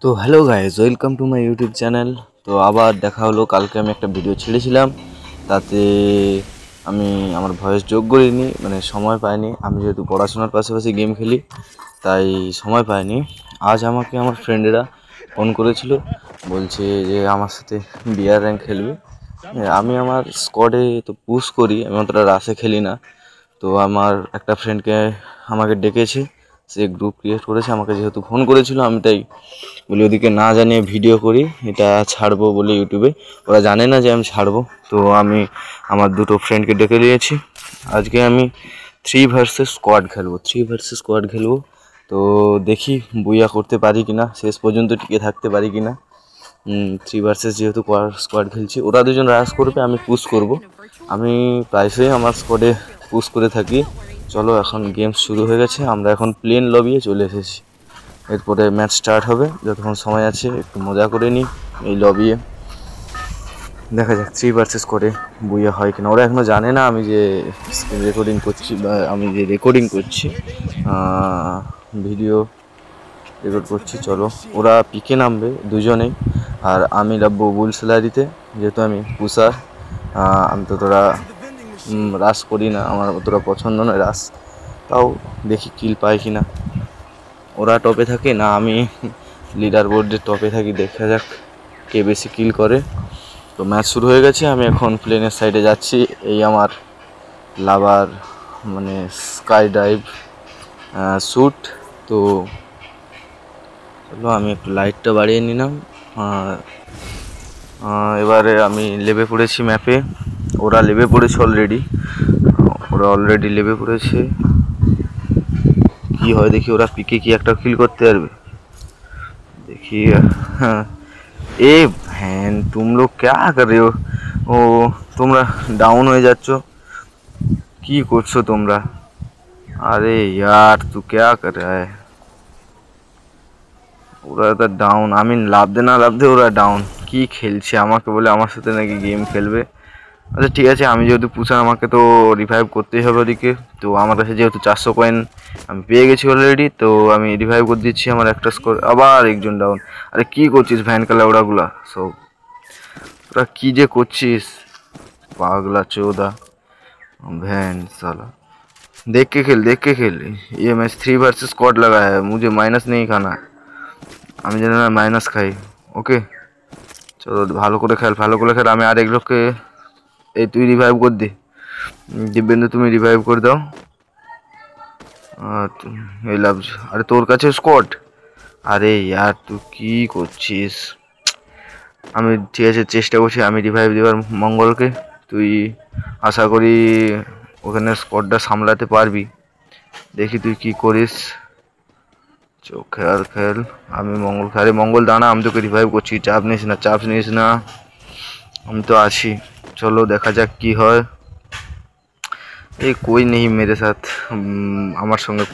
তো hello guys, welcome to my YouTube channel. তো আবার দেখা হলো। কালকে আমি একটা ভিডিও ছেড়েছিলাম, তাতে আমি আমার ভয়েস যোগ করিনি, মানে সময় পাইনি। আমি যেহেতু পড়াশোনার পাশাপাশি গেম খেলি, তাই সময় পাইনি। আজ আমাকে আমার ফ্রেন্ডেরা ফোন করেছিল, বলছে যে আমার সাথে বিয়ার র্যাঙ্ক খেলবে। আমি আমার স্কোয়াডে তো পুশ করি, আমি অতটা রাশে খেলি না। তো আমার একটা ফ্রেন্ডকে আমাকে ডেকেছে, সে গ্রুপ ক্রিয়েট করেছে, আমাকে যেহেতু ফোন করেছিল, আমি তাই বলি ওদিকে না জানিয়ে ভিডিও করি, এটা ছাড়বো বলে ইউটিউবে। ওরা জানে না যে আমি ছাড়বো। তো আমি আমার দুটো ফ্রেন্ডকে ডেকে নিয়েছি। আজকে আমি 3 ভার্সেস স্কোয়াড খেলবো। তো দেখি বুইয়া করতে পারি কিনা, শেষ পর্যন্ত টিকে থাকতে পারি কিনা। 3 ভার্সেস যেহেতু স্কোয়াড খেলছি, ওরা দুজন রাশ করবে, আমি পুশ করব। আমি প্রায়শই আমার স্কোয়াডে পুশ করে থাকি। চলো, এখন গেম শুরু হয়ে গেছে, আমরা এখন প্লেন লবিয়ে চলে এসেছি। এরপরে ম্যাচ স্টার্ট হবে, যতক্ষণ সময় আছে একটু মজা করে নিই এই লবিয়ে। দেখা যাক 3 ভার্সেস করে বুইয়া হয় কিনা। ওরা এখনও জানে না আমি যে স্ক্রিন রেকর্ডিং করছি, বা আমি যে রেকর্ডিং করছি, ভিডিও রেকর্ড করছি। চলো, ওরা পিকে নামবে দুজনেই, আর আমি নামবো বুল স্যালারিতে, যেহেতু আমি পুষার। আমি তো তোরা রাস করি না, আমার অতটা পছন্দ নয় রাস। তাও দেখি কিল পাই কিনা। ওরা টপে থাকে না, আমি লিডার বোর্ডের টপে থাকি। দেখা যাক কে বেশি কিল করে। তো ম্যাচ শুরু হয়ে গেছে, আমি এখন প্লেনের সাইডে যাচ্ছি। এই আমার লাভার, মানে স্কাই ডাইভ শ্যুট। তো চলো, আমি একটু লাইটটা বাড়িয়ে নিলাম। এবারে আমি লেবে পড়েছি ম্যাপে। ওরা লেবে পড়েছে অলরেডি লেবে পড়েছে। কি হয় দেখি, ওরা পিকে কি একটা কিল করতে পারবে দেখি। এ ভ্যান, তুম লোগ ক্যা কর রে ও, তোমরা ডাউন হয়ে যাচ্ছ, কি করছো তোমরা? আরে ইয়ার, তু ক্যা কর রা হ্যায়? ওরা তো ডাউন, আমি লাভ দে ওরা ডাউন। কি খেলছে, আমাকে বলে আমার সাথে নাকি গেম খেলবে। আচ্ছা ঠিক আছে, আমি যেহেতু পুষার, আমাকে তো রিভাইভ করতেই হবে ওদিকে। তো আমার কাছে যেহেতু 400 কয়েন আমি পেয়ে গেছি অলরেডি, তো আমি রিভাইভ করে দিচ্ছি। আমার একটা স্কোর, আবার একজন ডাউন। আরে কি করছিস ভ্যান কালা ওরাগুলা সব, তোরা কি যে করছিস পাগলা চোদা ভ্যান साला। देख के खेल। ये मैच 3 वर्सेस स्क्वाड लगा है, मुझे माइनस नहीं खाना। আমি যেন না মাইনাস খাই। ওকে চলো, ভালো করে খেল। আমি আর এক লোককে, এই তুই রিভাইভ করে দে দিব্যেন্দু, তুমি রিভাইভ করে দাও। এই লাভ, আরে তোর কাছে স্কোয়াড। আরে ইয়ার, তুই কি করছিস? আমি ঠিক আছে চেষ্টা করছি আমি রিভাইভ দেওয়ার মঙ্গলকে। তুই আশা করি ওখানে স্কোয়াডটা সামলাতে পারবি, দেখি তুই কি করিস। খেল। আমি মঙ্গল দাঁড়া, আমি তোকে রিভাইভ করছি, চাপ নিস না, আমি তো আছি। চলো দেখা যাক কি হয়। এই কই নেই মেরে সাথ, আমার সঙ্গে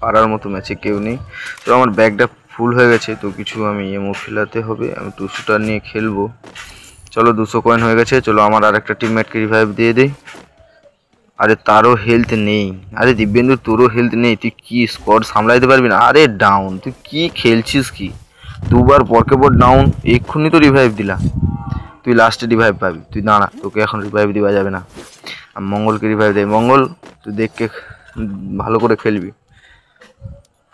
পারার মতো ম্যাচে কেউ নেই। তো আমার ব্যাগটা ফুল হয়ে গেছে, তো কিছু আমি এমও খেলাতে হবে। আমি 200টা নিয়ে খেলবো। চলো 200 কয়েন হয়ে গেছে। চলো আমার আর একটা টিমমেটকে রিভাইভ দিয়ে দিই। আরে তারও হেলথ নেই। আরে দিব্যেন্দু, তোরও হেলথ নেই, তুই কি স্কোয়াড সামলাইতে পারবি না? আরে ডাউন, তুই কি খেলছিস কি? দুবার পরকে পর ডাউন। এক্ষুনি তো রিভাইভ দিলাম, তুই লাস্টে রিভাইভ পাবি। তুই দাঁড়া, তোকে এখন রিভাইভ দেওয়া যাবে না। আমি মঙ্গলকে রিভাইভ দেয়। মঙ্গল, তুই দেখকে ভালো করে খেলবি।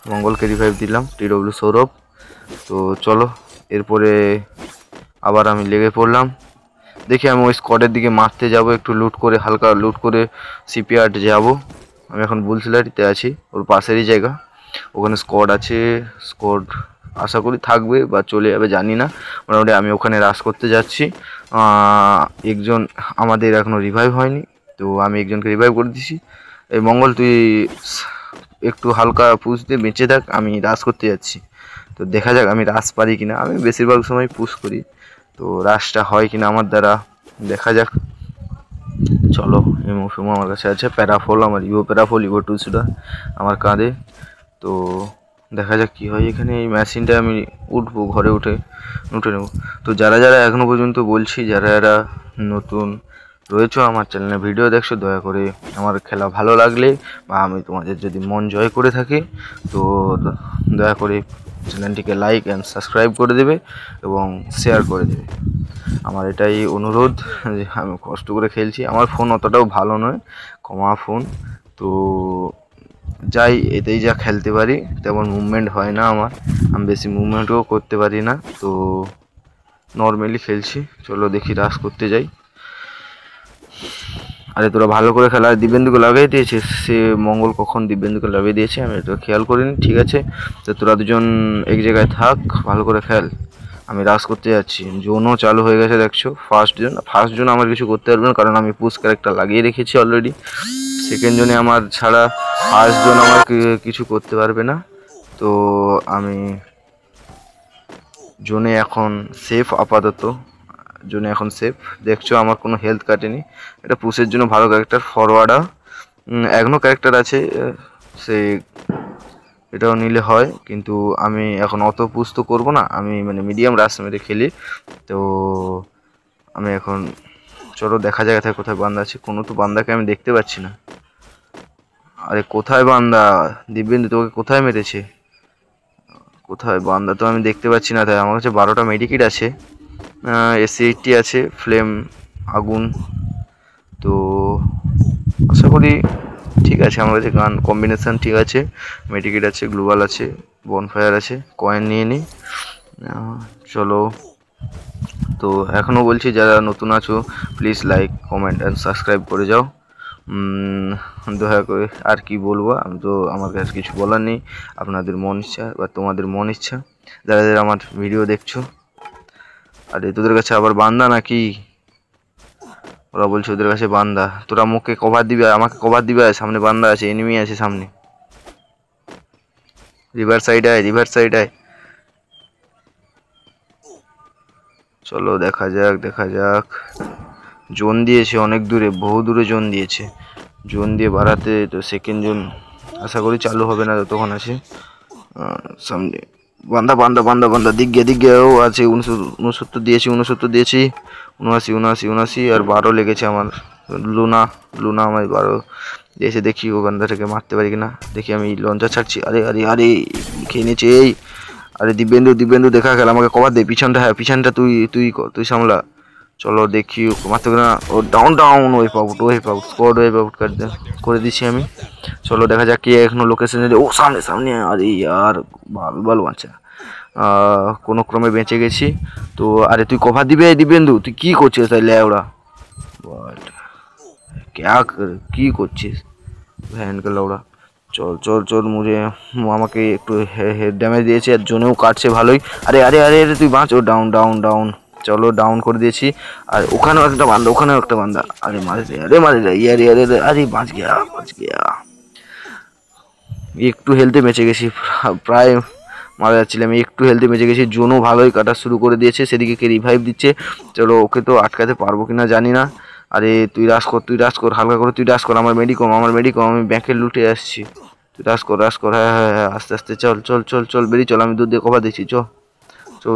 মঙ্গলকে রিভাইভ দিলাম, TW সৌরভ। তো চলো, এরপরে আবার আমি লেগে পড়লাম। দেখি আমি ওই স্কোয়াডের দিকে মারতে যাব, একটু হালকা লুট করে সিপিআর যাব। আমি এখন বুলসিলারিতে আছি, ওর পাশেরই জায়গা। ওখানে স্কোয়াড আছে, স্কোয়াড আশা করি থাকবে বা চলে যাবে জানি না। মোটামুটি আমি ওখানে রাশ করতে যাচ্ছি। একজন আমাদের এখনও রিভাইভ হয়নি, তো আমি একজনকে রিভাইভ করে দিছি। এই মঙ্গল, তুই একটু হালকা পুশ দিয়ে বেঁচে থাক, আমি রাশ করতে যাচ্ছি। তো দেখা যাক আমি রাশ পারি কিনা। আমি বেশিরভাগ সময় পুশ করি, তো রাশটা হয় কিনা আমার দ্বারা, দেখা যাক। চলো, এমো আমার কাছে আছে, প্যারাফল, আমার ইভো 2 আমার কাঁধে। তো দেখা যাক কী হয় এখানে। এই মেশিনটা আমি উঠবো, ঘরে উঠে নেব। তো যারা এখনও পর্যন্ত বলছি, যারা নতুন রয়েছে আমার চ্যানেলে ভিডিও দেখছো, দয়া করে আমার খেলা ভালো লাগলে বা আমি তোমাদের যদি মন জয় করে থাকি, তো দয়া করে চ্যানেলটিকে লাইক অ্যান্ড সাবস্ক্রাইব করে দেবে এবং শেয়ার করে দেবে। আমার এটাই অনুরোধ যে আমি কষ্ট করে খেলছি। আমার ফোন অতটাও ভালো নয়, কমা ফোন, তো যাই এতেই যা খেলতে পারি, তেমন মুভমেন্ট হয় না আমার, আমি বেশি মুভমেন্টও করতে পারি না, তো নর্মালি খেলছি। চলো দেখি রাশ করতে যাই। আরে তোরা ভালো করে খেলা, দিব্যেন্দুকে লাগিয়ে দিয়েছিস, সে মঙ্গল কখন দিব্যেন্দুকে লাগিয়ে দিয়েছে আমি এটা খেয়াল করিনি। ঠিক আছে, তো তোরা দুজন এক জায়গায় থাক, ভালো করে খেল, আমি রাশ করতে যাচ্ছি। জোনও চালু হয়ে গেছে দেখছো। ফার্স্ট জোন আমার কিছু করতে পারবে না, কারণ আমি পুশ ক্যারেক্টার লাগিয়ে রেখেছি অলরেডি। সেকেন্ড জোনে আমার ছাড়া ফার্স্ট জোন আমার কিছু করতে পারবে না, তো আমি জোনে এখন সেফ, আপাতত জোনে এখন সেফ। দেখছো আমার কোনো হেলথ কাটেনি, এটা পুশের জন্য ভালো ক্যারেক্টার। ফরওয়ার্ডা এখনও ক্যারেক্টার আছে, সে এটাও নিলে হয়, কিন্তু আমি এখন অত পুশ তো করবো না, আমি মানে মিডিয়াম রাশ মেরে খেলি। তো আমি এখন চলো দেখা যায় কোথায় বান্দা আছে। কোনো তো বান্দাকে আমি দেখতে পাচ্ছি না। আরে কোথায় বান্দা? দিব্যেন্দু তোকে কোথায় মেরেছে? কোথায় বান্দা তো আমি দেখতে পাচ্ছি না। তাই আমার কাছে 12টা মেডিকিট আছে, SC80 আছে, ফ্লেম আগুন, তো আশা করি ঠিক আছে। আমার কাছে গান কম্বিনেশান ঠিক আছে, মেডিকিট আছে, গ্লোবাল আছে, বনফায়ার আছে, কয়েন নিয়ে নিই। চলো, তো এখনও বলছি যারা নতুন আছো please like comment and subscribe করে যাও, দয়া করে। আর কি বলবো, আমি তো আমার কাছে কিছু বলার নেই, আপনাদের মন ইচ্ছা বা তোমাদের মন ইচ্ছা যারা যারা আমার ভিডিও দেখছো। আরে তোদের কাছে আবার বান্দা নাকি? ওরা বলছে ওদের কাছে বান্দা, তোরা মুখে কভার দিবে, আমাকে কভার দিবে, সামনে বান্দা আছে, এনিমি আছে সামনে, রিভার সাইড আয়, রিভার সাইড আয়। চলো দেখা যাক, দেখা যাক। জোন দিয়েছে অনেক দূরে, বহু দূরে জোন দিয়েছে, জোন দিয়ে বাড়াতে, তো সেকেন্ড জোন আশা করি চালু হবে না যতক্ষণ আছে। সামনে বান্দা বান্দা বান্দা বান্দা, দিক গিয়েও আছে। 69 দিয়েছি, 69 দিয়েছি, 79 79 79, আর 12 লেগেছে আমার। লুনা লুনা আমায় 12 দিয়েছে, দেখি ও বান্দাটাকে মারতে পারি কিনা। দেখি আমি লঞ্চার ছাড়ছি। আরে আরে আরে খেয়ে নিয়েছে এই। আরে দিব্যেন্দু দিব্যেন্দু দেখা গেল, আমাকে কভার দে, পিছনটা, হ্যাঁ পিছনটা তুই তুই তুই সামলা। চলো দেখি মারতে না। ও down down, wipe out, wipe out, squad wipe out করে দিচ্ছি আমি। চলো দেখা যাক কে এখনো লোকেশনে। ও সামনে সামনে, আরে আর ভালো ভালো বাঁচা, কোনো ক্রমে বেঁচে গেছি। তো আরে তুই কভার দিবে দিব্যেন্দু, তুই কী করছিস তাইলে ওরা কী করছিস ভ্যানকে লাউড়া। চল চল চল, আমাকে একটু হেড ড্যামেজ দিয়েছে, আর জোনেও কাটছে ভালোই। আরে আরে আরে আরে তুই বাঁচ। ও ডাউন ডাউন ডাউন, চলো ডাউন করে দিয়েছি। আর ওখানেও একটা বান্দা, ওখানেও একটা বান্দা। আরে মারে রে, আরে মারে রে, ইয়ারে আরে আরে বাঁচ গিয়া, বাঁচ গিয়া। একটু হেলথে বেঁচে গেছি, প্রায় মারা যাচ্ছিলাম, একটু হেলথে বেঁচে গেছি। জোনও ভালোই কাটা শুরু করে দিয়েছে, সেদিকে কে রিভাইভ দিচ্ছে। চলো ওকে তো আটকাতে পারবো কিনা জানি না। আরে তুই রাশ কর, তুই রাশ কর, হালকা করে তুই রাশ কর। আমার মেডিকম, আমার মেডিকম, আমি ব্যাংকে লুটে আসছি। তুই রাশ কর, রাশ কর, হ্যাঁ হ্যাঁ হ্যাঁ, আস্তে আস্তে চল চল চল চল, বেরিয়ে চল, আমি দূর দিয়ে কভার দিচ্ছি। তো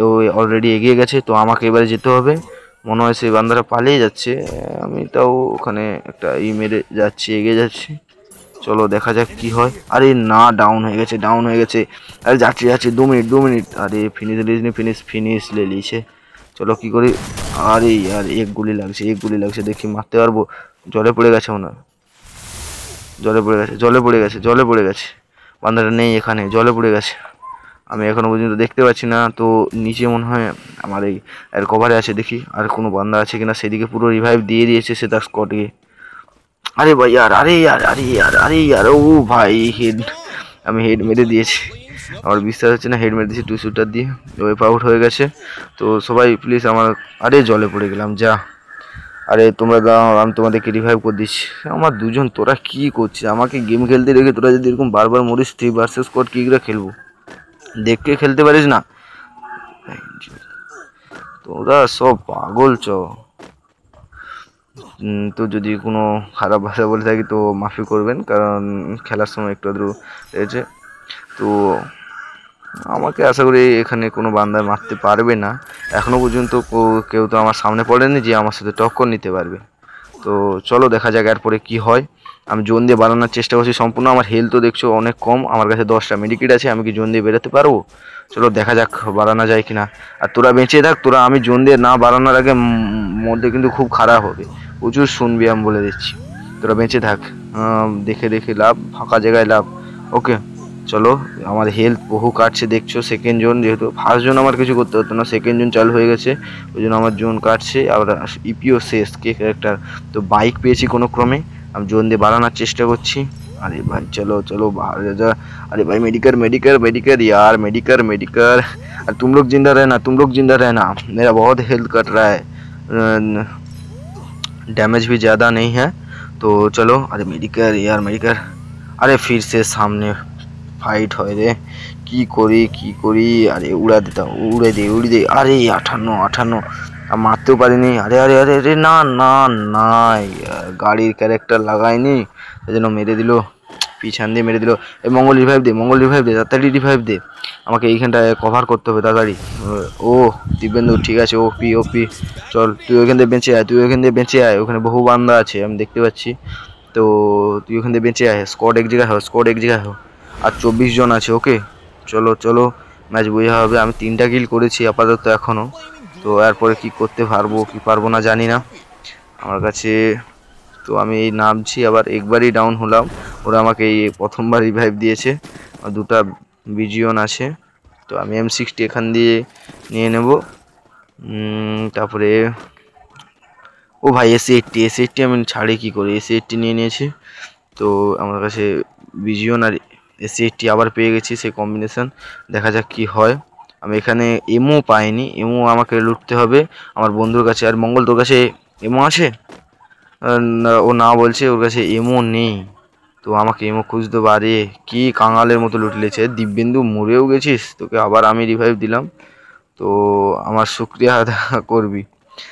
ও অলরেডি এগিয়ে গেছে, তো আমাকে এবারে যেতে হবে। মনে হয় সেই বান্দারা পালিয়ে যাচ্ছে, আমি তাও ওখানে একটা মেরে যাচ্ছি, এগিয়ে যাচ্ছি। চলো দেখা যাক কি হয়। আরে না, ডাউন হয়ে গেছে, ডাউন হয়ে গেছে। আরে যাচ্ছি যাচ্ছি, 2 মিনিট। আরে ফিনিশ ফিনিশ ফিনিশ লে লিছে। চলো কি করি। আরে আর এক গুলি লাগছে, দেখি মারতে পারবো। জলে পড়ে গেছে ওনার, জলে পড়ে গেছে বান্দাটা নেই এখানে, জলে পড়ে গেছে। আমি এখনো পর্যন্ত দেখতে পাচ্ছি না, তো নিচে মনে হয় আমার এই এর কভারে আছে। দেখি আর কোনো বান্দা আছে কিনা, সেদিকে পুরো রিভাইভ দিয়ে দিয়েছে সে তার স্কটকে। আরে ভাই यार, আরে ও ভাই হেড, আমি হেড মেরে দিয়েছি। আমার বিশ্বাস হচ্ছে না, হেড মেরে দিয়েছি 2 শুটার দিয়ে, ওয়েপ আউট হয়ে গেছে। তো সবাই প্লিজ আমার, আরে জলে পড়ে গেলাম যা। আরে তোমরা দাও, আমি তোমাদেরকে রিভাইভ করে দিচ্ছি। আমার দুজন, তোরা কি করছিস? আমাকে গেম খেলতে রেখে তোরা যদি এরকম বারবার মরিস, 3 ভার্সেস স্কোয়াড কী করে খেলবো? দেখে খেলতে পারিস না? তোরা সব পাগল তো যদি কোনো খারাপ ভাষা বলে থাকি তো মাফি করবেন, কারণ খেলার সময় একটু আধটু হয়েছে। তো আমাকে আশা করি এখানে কোনো বান্দা মারতে পারবে না। এখনও পর্যন্ত কেউ তো আমার সামনে পড়েনি যে আমার সাথে টক্কর নিতে পারবে। তো চলো দেখা যাক এরপরে কি হয়। আমি জোন দিয়ে বাড়ানোর চেষ্টা করছি সম্পূর্ণ। আমার হেলথ তো দেখছো অনেক কম, আমার কাছে 10টা মেডিকিট আছে, আমি কি জোন দিয়ে বেরোতে পারবো? চলো দেখা যাক বাড়ানো যায় কিনা। আর তোরা বেঁচে থাক, তোরা আমি জোন দিয়ে না বাড়ানোর আগে মধ্যে কিন্তু খুব খারাপ হবে, প্রচুর শুনবি আমি বলে দিচ্ছি। তোরা বেঁচে থাক, দেখে দেখে লাভ, ফাঁকা জায়গায় লাভ। ওকে চলো, আমার হেলথ বহু কাটছে দেখছো। সেকেন্ড জোন, যেহেতু ফার্স্ট জোন আমার কিছু করতে হতো না, সেকেন্ড জোন চালু হয়ে গেছে, ওই জন্য আমার জোন কাটছে। আবার ইপিও শেষ, কে ক্যারেক্টার তো বাইক পেয়েছি কোনো ক্রমে, আমি জোন দিয়ে বাড়ানোর চেষ্টা করছি। अरे भाई चलो चलो बाहर जा। अरे भाई मेडिकर मेडिकर मेडिकर यार, मेडिकर मेडिकर। अरे तुम लोग जिंदा रहना, तुम लोग जिंदा रहना, मेरा बहुत हेल्थ कट रहा है, डैमेज भी ज़्यादा नहीं है तो चलो। अरे मेडिकर यार मेडिकर। अरे फिर से सामने फाइट हो रे, কি করি কি করি। আরে উড়া দিতাম, উড়ে দে। আরে 58 আর মারতেও পারিনি। আরে আরে আরে আরে না না না, গাড়ির ক্যারেক্টার লাগাইনি, সেই জন্য মেরে দিল, পিছন দিয়ে মেরে দিল। এই মঙ্গল রিভাইভ দে, মঙ্গল রিভাইভ দে, তাড়াতাড়ি রিভাইভ দে, আমাকে এইখানটায় কভার করতে হবে তাড়াতাড়ি। ও দিব্যেন্দু ঠিক আছে, ওপি ওপি। চল তুই ওইখান দিয়ে বেঁচে আয়, তুই ওইখান দিয়ে বেঁচে আয়, ওখানে বহু বান্দা আছে আমি দেখতে পাচ্ছি। তো তুই ওখান দিয়ে বেঁচে আয়, স্কোয়াড এক জায়গায় হো, স্কোয়াড এক জায়গায় হো। আর 24 জন আছে। ওকে চলো চলো, ম্যাচ বোঝা হবে। আমি 3টা কিল করেছি আপাতত এখনও, তো এরপরে কি করতে পারবো কি পারবো না জানি না আমার কাছে। তো আমি এই নামছি, আবার একবারই ডাউন হলাম, ওরা আমাকে এই প্রথমবার রিভাইভ দিয়েছে। আর 2টা বিজিয়ন আছে, তো আমি M60 এখান দিয়ে নিয়ে নেব। তারপরে ও ভাই এসি80 আমি ছাড়ি কি করে, এসি80 নিয়ে নিয়েছি। তো আমার কাছে বিজিয়ন আর এসি80 আবার পেয়ে গেছি, সেই কম্বিনেশন। দেখা যাক কি হয়। আমি এখানে এমও পাইনি, এমও আমাকে লুটতে হবে আমার বন্ধুর কাছে। আর মঙ্গল তোর কাছে এমও আছে? ও না বলছে ওর কাছে এমও নেই, তো আমাকে এমও খুঁজতে পারে। কি কাঙালের মতো লুটলেছে। দিব্যেন্দু মরেও গেছিস, তোকে আবার আমি রিভাইভ দিলাম, তো আমার শুক্রিয়া আদা করবি।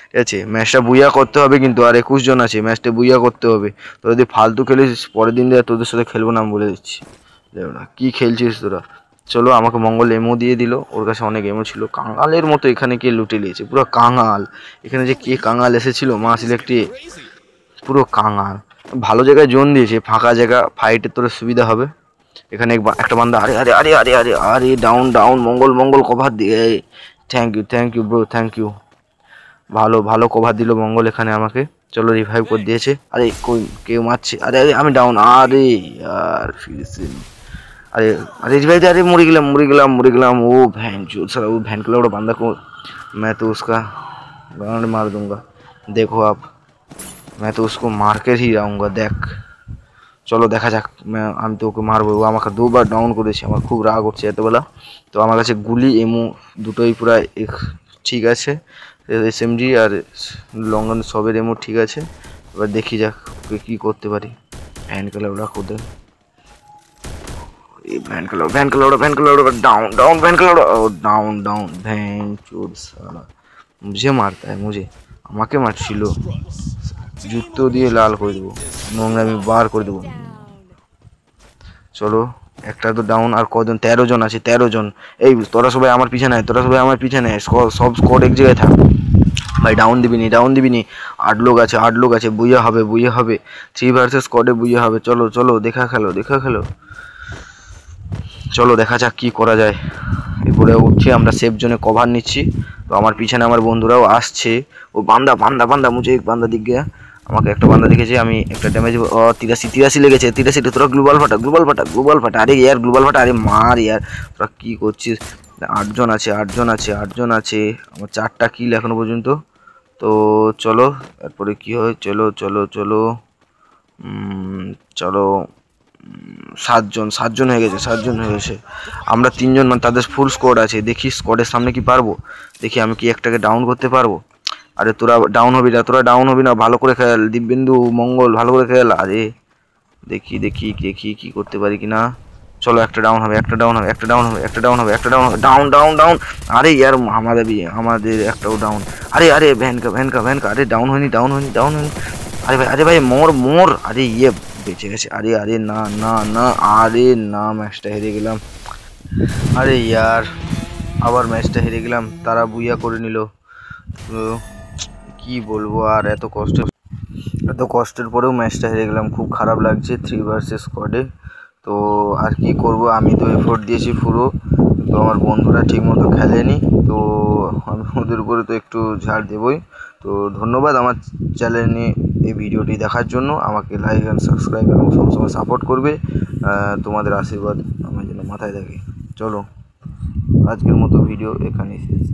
ঠিক আছে, ম্যাচটা বুইয়া করতে হবে কিন্তু, আর 21 জন আছে, ম্যাচটা বুইয়া করতে হবে। তোরা যদি ফালতু খেলিস পরের দিন দিয়ে তোদের সাথে খেলবো না আমি বলে দিচ্ছি। কি খেলছিস তোরা? চলো, আমাকে মঙ্গল এমও দিয়ে দিল, ওর কাছে অনেক এমও ছিল। কাঙালের মতো এখানে কে লুটে নিয়েছে, পুরো কাঙাল। এখানে যে কে কাঙাল এসেছিল মা সিলেক্টে, পুরো কাঙাল। ভালো জায়গায় জোন দিয়েছে, ফাঁকা জায়গা, ফাইটের তোর সুবিধা হবে। এখানে একটা বান্দা, আরে আরে আরে আরে আরে আরে down down, Mangal Mangal cover দিয়ে। Thank you bro, thank you. ভালো ভালো কভার দিল মঙ্গল এখানে আমাকে। চলো রিভাইভ করে দিয়েছে। আরে কই কেউ মারছে, আরে আরে আমি ডাউন। আরে यार फिर से, अरे अरे রিভাইভ দে। আরে মরে গেলাম। ও ভ্যান চোদ साला, वो भैन का लौड़ा बंदा को मैं तो उसका गांड मार दूंगा, देखो आप, मैं तो उसको मार कर ही रहूँगा देख। চলো দেখা যাক, আমি তো ওকে মারবো। ও আমাকে 2বার ডাউন করেছে, আমার খুব রাগ হচ্ছে এতবেলা। তো আমার কাছে গুলি এমও দুটোই পুরো ঠিক আছে, SMG আর লং রান সবের এমও ঠিক আছে। এবার দেখি যাক ওকে কী করতে পারি। ভ্যান কালার ওরা কোথায়, van colour down down, van colour down down. Van চোদ সালা, মুঝে মারতা है मुझे, আমাকে মারছিল। জুতো দিয়ে লাল করে দেবো, নোংরামি বার করে দেবো। চলো একটা তো ডাউন, আর কজন, 13 জন আছে, 13 জন। এই তোরা সবাই আমার পিছনে আয়, তোরা সবাই আমার পিছনে আয়, সব স্কোয়াড এক জায়গায় থাক ভাই। ডাউন দিবিনি। 8 লোক আছে, বুইয়া হবে 3 ভার্সেস স্কোয়াডে বুইয়া হবে। চলো চলো দেখা খেলো। চলো দেখা যাক কি করা যায়। এরপরে উঠছি, আমরা সেফ জোনে কভার নিচ্ছি। তো আমার পিছনে আমার বন্ধুরাও আসছে। ও বান্দা মুঝে এক বান্দা দিক গিয়া, আমাকে একটা বান্দা দেখেছে, আমি একটা ড্যামেজ। 83 লেগেছে, 83। তোরা গ্লোবাল ফাটা। আরে ইয়ার গ্লোবাল ফাটা, আরে মার ইয়ার, তোরা কী করছিস? 8 জন আছে। আমার 4টা কিল এখনো পর্যন্ত। তো চলো এরপরে কি হয়, চলো 7 জন হয়ে গেছে। আমরা 3 জন, মানে তাদের ফুল স্কোয়াড আছে। দেখি স্কোয়াডের সামনে কি পারবো, দেখি আমি কি একটাকে ডাউন করতে পারবো। আরে তোরা ডাউন হবি না, ভালো করে খেল। দিব্যেন্দু মঙ্গল ভালো করে খেল। আরে দেখি কি করতে পারি কিনা। চলো একটা ডাউন হবে। ডাউন। আরে ইয়ার আমাদের একটাও ডাউন। আরে ভ্যান কা। আরে ডাউন হয়নি। আরে ভাই মোর। আরে ইয়ে বেঁচে গেছে। আরে না, আরে না, ম্যাচটা হেরে গেলাম। আরে ইয়ার আবার ম্যাচটা হেরে গেলাম, তারা বুইয়া করে নিল। তো কি বলবো, আর এত কষ্ট। এত কষ্টের পরেও ম্যাচটা হেরে গেলাম, খুব খারাপ লাগছে 3 ভার্সেস স্কোয়াডে। তো আর কি করব, আমি তো এফোর্ট দিয়েছি পুরো, তো আমার বন্ধুরা ঠিকমতো খেলেনি, তো আমি ওদের উপরে তো একটু ঝাড় দেবই। তো ধন্যবাদ আমার চ্যানেল নিয়ে এই ভিডিওটি দেখার জন্য। আমাকে লাইক অ্যান্ড সাবস্ক্রাইব এবং সবসময় সাপোর্ট করবে। তোমাদের আশীর্বাদ আমার জন্য মাথায় থাকে। চলো, আজকের মতো ভিডিও এখানেই শেষ।